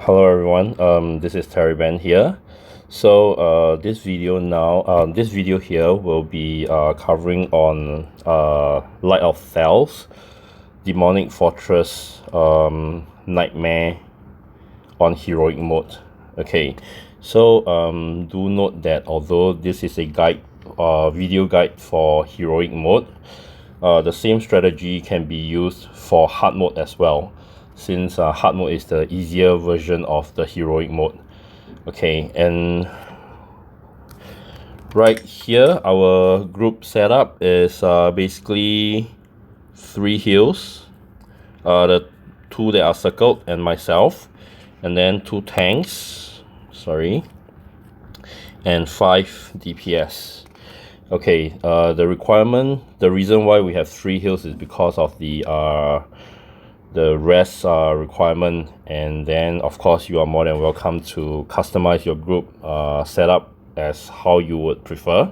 Hello everyone, this is Terry Ben here. So this video here will be covering on Light of Thel's Demonic Fortress Nightmare on heroic mode. Okay, so do note that although this is a guide, video guide for heroic mode, the same strategy can be used for hard mode as well, since hard mode is the easier version of the heroic mode. Okay, and right here our group setup is basically 3 heals, the 2 that are circled and myself, and then 2 tanks, and 5 DPS. Okay, the reason why we have 3 heals is because of the rest requirement, and then of course you are more than welcome to customize your group setup as how you would prefer,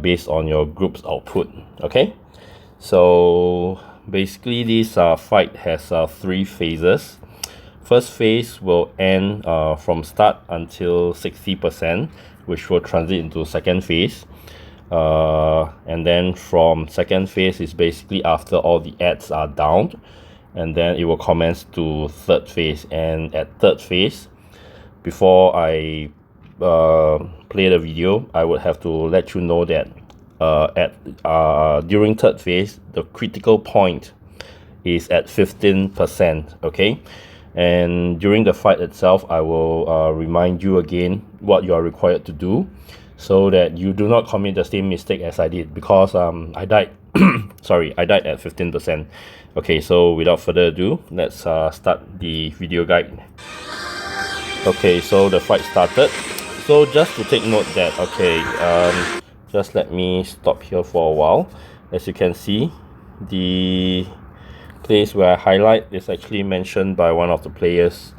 based on your group's output. Okay, so basically this fight has 3 phases. First phase will end from start until 60%, which will transit into second phase. And then from second phase is basically after all the ads are down, and then it will commence to third phase. And at third phase, before I play the video, I would have to let you know that during third phase, the critical point is at 15%. Okay, and during the fight itself, I will remind you again what you are required to do, so that you do not commit the same mistake as I did, because I died I died at 15%. Okay, so without further ado, let's start the video guide. Okay, so the fight started. So just to take note that, okay, just let me stop here for a while. As you can see, the place where I highlight is actually mentioned by one of the players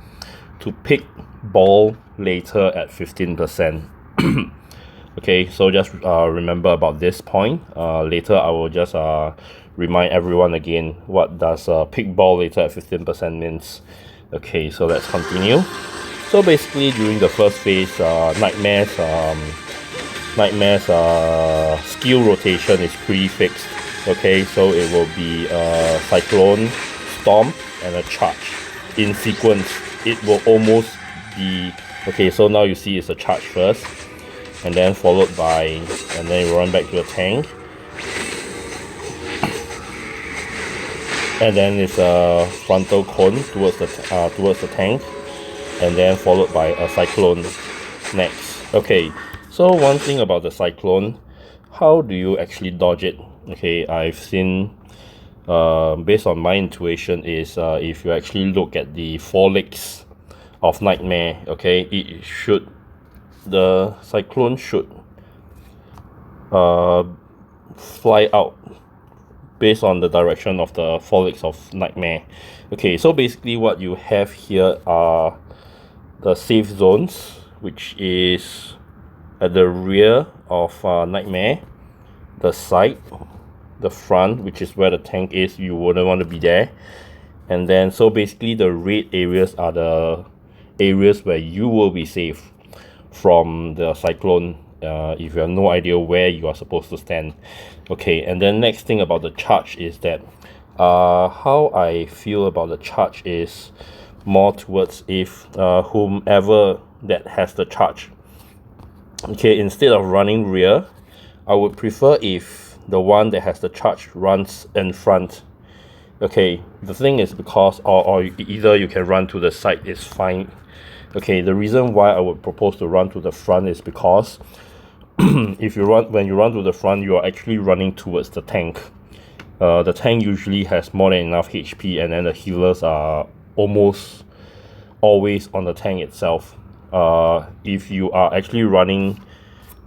to pick ball later at 15%. Okay, so just remember about this point. Later I will just remind everyone again what does pick ball later at 15% means. Okay, so let's continue. So basically during the first phase, Nightmare's skill rotation is pretty fixed. Okay, so it will be a Cyclone, Storm, and a Charge in sequence. It will almost be, okay, so now you see it's a Charge first, and then followed by, and then you run back to a tank, and then it's a frontal cone towards the tank, and then followed by a Cyclone next. Okay, so one thing about the Cyclone, how do you actually dodge it? Okay, I've seen, based on my intuition, is if you actually look at the 4 legs of Nightmare, okay, the Cyclone should fly out based on the direction of the 4 legs of Nightmare. Okay, so basically what you have here are the safe zones, which is at the rear of Nightmare, the side, the front, which is where the tank is, you wouldn't want to be there, and then so basically the red areas are the areas where you will be safe from the Cyclone, if you have no idea where you are supposed to stand. Okay, and then next thing about the charge is that how I feel about the charge is more towards if whomever that has the charge, okay, instead of running rear, I would prefer if the one that has the charge runs in front. Okay, the thing is because or either you can run to the side, is fine. Okay, the reason why I would propose to run to the front is because when you run to the front, you are actually running towards the tank. The tank usually has more than enough HP, and then the healers are almost always on the tank itself. If you are actually running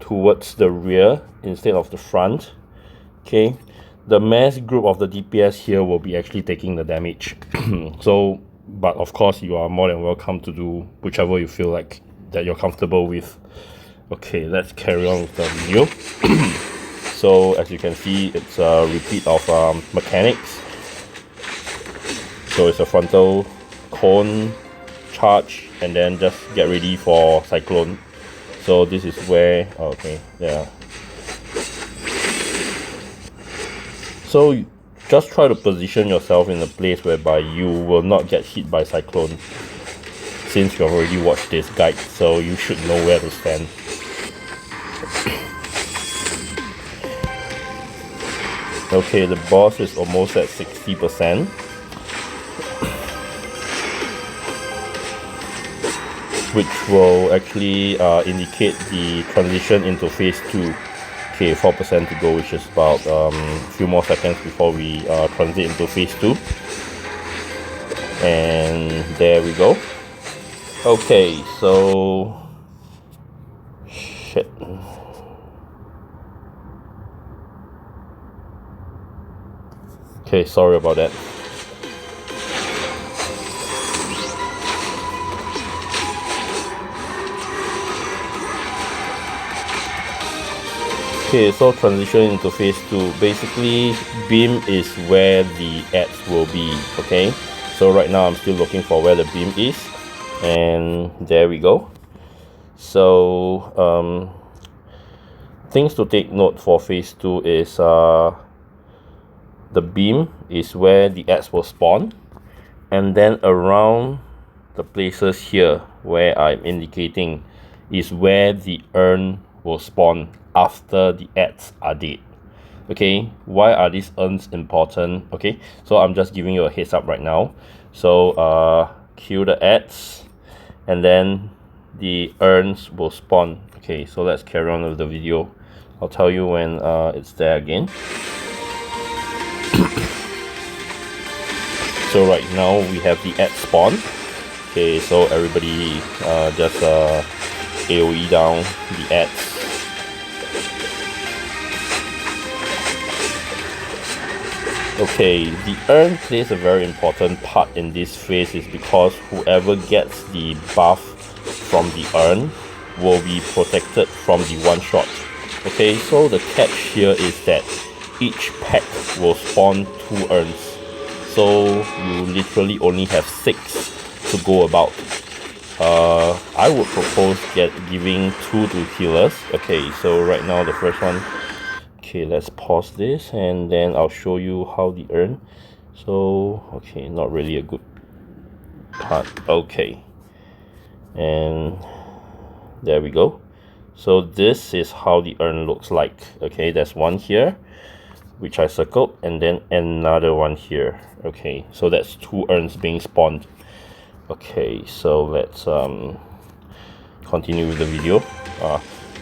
towards the rear instead of the front, okay, the mass group of the DPS here will be actually taking the damage. So, but of course you are more than welcome to do whichever you feel like that you're comfortable with. Okay, let's carry on with the video. So as you can see, it's a repeat of mechanics. So it's a frontal cone, charge, and then just get ready for cyclone. So this is where, okay, yeah. So just try to position yourself in a place whereby you will not get hit by cyclone, since you've already watched this guide, so you should know where to stand. Okay, the boss is almost at 60%. Which will actually indicate the transition into phase 2. Okay, 4% to go, which is about a few more seconds before we transit into phase 2. And there we go. Okay, so shit. Okay, sorry about that. Okay, so transition into phase 2. Basically, beam is where the ads will be. Okay, so right now I'm still looking for where the beam is, and there we go. So things to take note for phase 2 is the beam is where the ads will spawn, and then around the places here where I'm indicating is where the urn will spawn after the ads are dead. Okay, why are these urns important? Okay, so I'm just giving you a heads up right now. So kill the ads, and then the urns will spawn. Okay, so let's carry on with the video. I'll tell you when it's there again. So right now we have the ad spawn. Okay, so everybody just AoE down the ads. Okay, the urn plays a very important part in this phase, is because whoever gets the buff from the urn will be protected from the one shot. Okay, so the catch here is that each pack will spawn 2 urns. So you literally only have 6 to go about. I would propose giving 2 to healers. Okay, so right now the first one. Okay, let's pause this and then I'll show you how the urn. So okay, not really a good part. Okay, and there we go. So this is how the urn looks like. Okay, there's one here which I circled, and then another one here. Okay, so that's 2 urns being spawned. Okay, so let's continue with the video.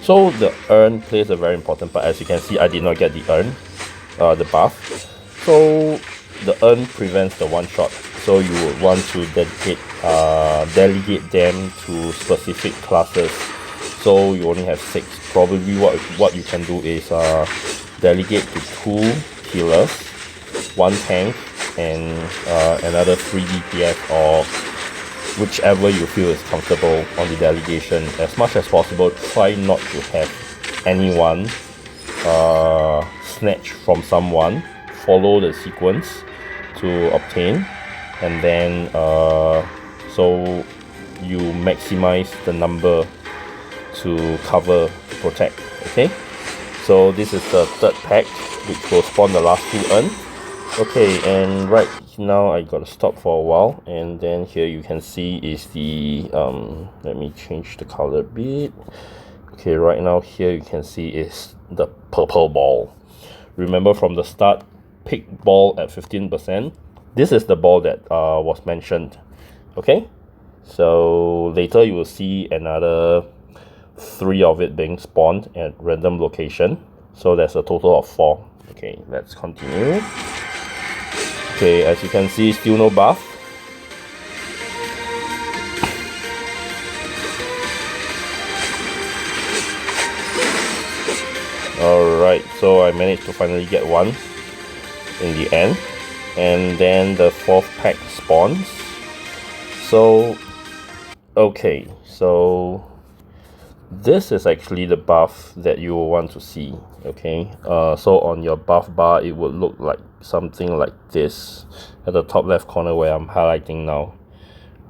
So the urn plays a very important part. As you can see, I did not get the urn, the buff. So the urn prevents the one shot. So you would want to delegate them to specific classes. So you only have 6. Probably what you can do is delegate to 2 healers, 1 tank, and another 3 DPS, or whichever you feel is comfortable on the delegation. As much as possible, try not to have anyone snatch from someone. Follow the sequence to obtain, and then so you maximize the number to cover, to protect. Okay, so this is the 3rd pack, which will spawn the last 2 urns. Okay, and right now I gotta stop for a while, and then here you can see is the let me change the color a bit. Okay, right now here you can see is the purple ball. Remember from the start, pick ball at 15%. This is the ball that was mentioned. Okay, so later you will see another 3 of it being spawned at random location. So there's a total of 4. Okay, let's continue. Okay, as you can see, still no buff. Alright, so I managed to finally get one in the end. And then the 4th pack spawns. So, okay, so this is actually the buff that you will want to see. Okay, so on your buff bar it would look like something like this at the top left corner where I'm highlighting now.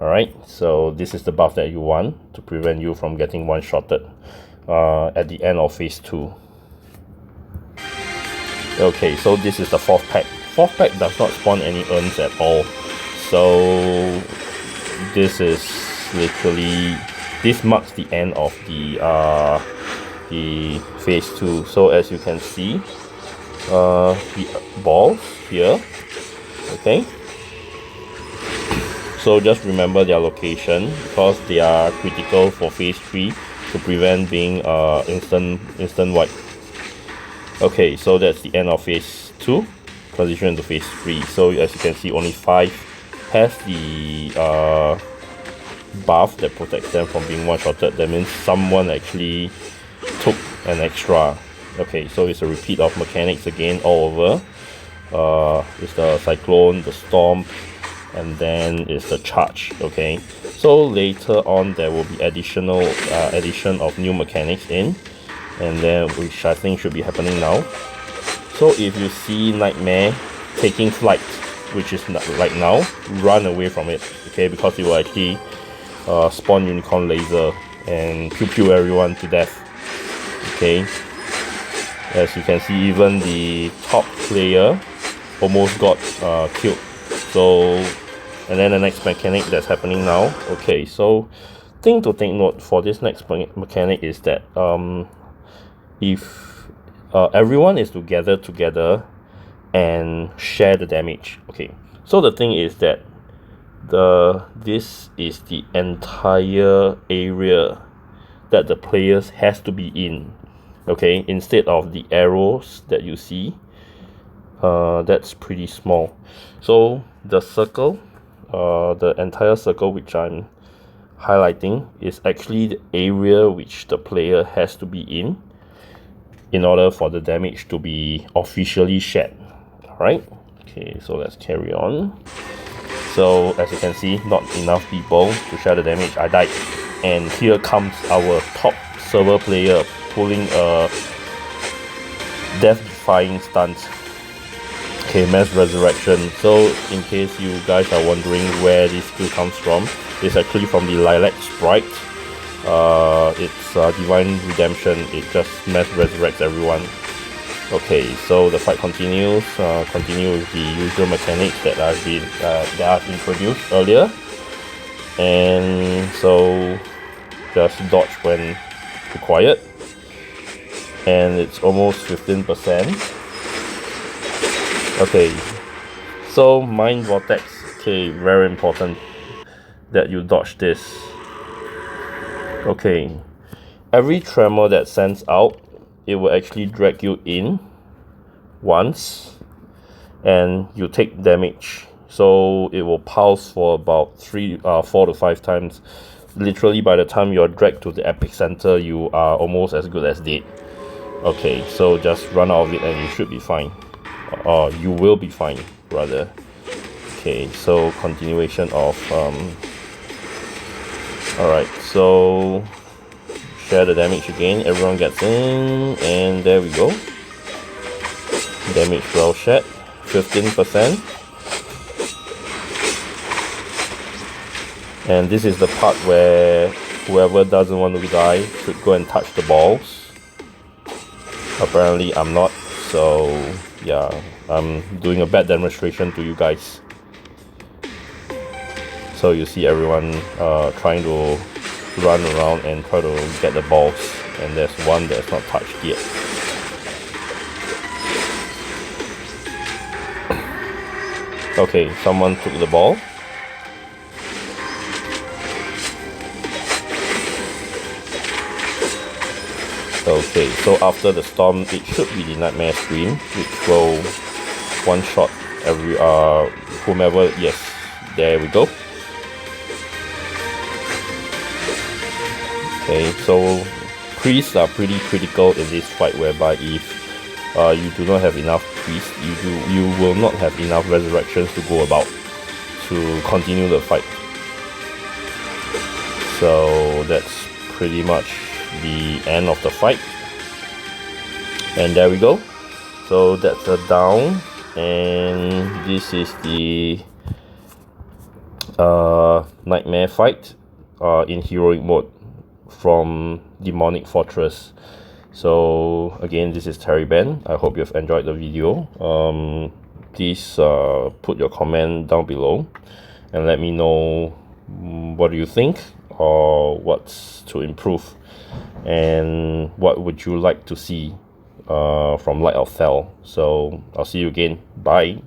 Alright, so this is the buff that you want to prevent you from getting one-shotted at the end of phase 2. Okay, so this is the 4th pack. 4th pack does not spawn any urns at all. So this is literally, this marks the end of the phase 2. So as you can see, the balls here, okay, so just remember their location because they are critical for phase 3 to prevent being instant wipe. Okay, so that's the end of phase 2, transition into phase 3. So as you can see, only 5 has the buff that protects them from being one-shotted. That means someone actually took an extra. Okay, so it's a repeat of mechanics again all over. It's the cyclone, the storm, and then it's the charge. Okay, so later on there will be addition of new mechanics in, and then which I think should be happening now. So if you see Nightmare taking flight, which is right now, run away from it, okay, because it will actually spawn unicorn laser and pew everyone to death. Okay, as you can see, even the top player almost got killed. So, and then the next mechanic that's happening now. Okay, so thing to take note for this next mechanic is that if everyone is to gather together and share the damage. Okay, so the thing is that this is the entire area that the players has to be in. Okay, instead of the arrows that you see, that's pretty small. So the circle, the entire circle which I'm highlighting is actually the area which the player has to be in order for the damage to be officially shared. Alright, okay, so let's carry on. So as you can see, not enough people to share the damage. I died, and here comes our top server player pulling a death-defying stunt. Okay, mass resurrection. So in case you guys are wondering where this skill comes from, it's actually from the Lilac Sprite. It's divine redemption. It just mass resurrects everyone. Okay, so the fight continues. Continue with the usual mechanics that I've introduced earlier, and so just dodge when required, and it's almost 15%. Okay, so Mind Vortex. Okay, very important that you dodge this. Okay, every tremor that sends out, it will actually drag you in once and you take damage. So it will pulse for about 4 to 5 times. Literally by the time you're dragged to the epicenter, you are almost as good as dead. Okay, so just run out of it and you should be fine. Or you will be fine, rather. Okay, so continuation of alright, so share the damage again, everyone gets in, and there we go. Damage well shared, 15%. And this is the part where whoever doesn't want to die should go and touch the balls. Apparently I'm not, so yeah, I'm doing a bad demonstration to you guys. So you see everyone trying to run around and try to get the balls, and there's one that's not touched yet. Okay, someone took the ball. Okay, so after the storm, it should be the Nightmare Scream, which will one-shot every whomever. Yes, there we go. Okay, so priests are pretty critical in this fight, whereby if you do not have enough priests, you will not have enough resurrections to go about to continue the fight. So that's pretty much the end of the fight, and there we go. So that's a down, and this is the nightmare fight in heroic mode from Demonic Fortress. So again, this is Terry Ben. I hope you've enjoyed the video. Please put your comment down below and let me know what do you think or what's to improve and what would you like to see from Light of Thel. So I'll see you again. Bye.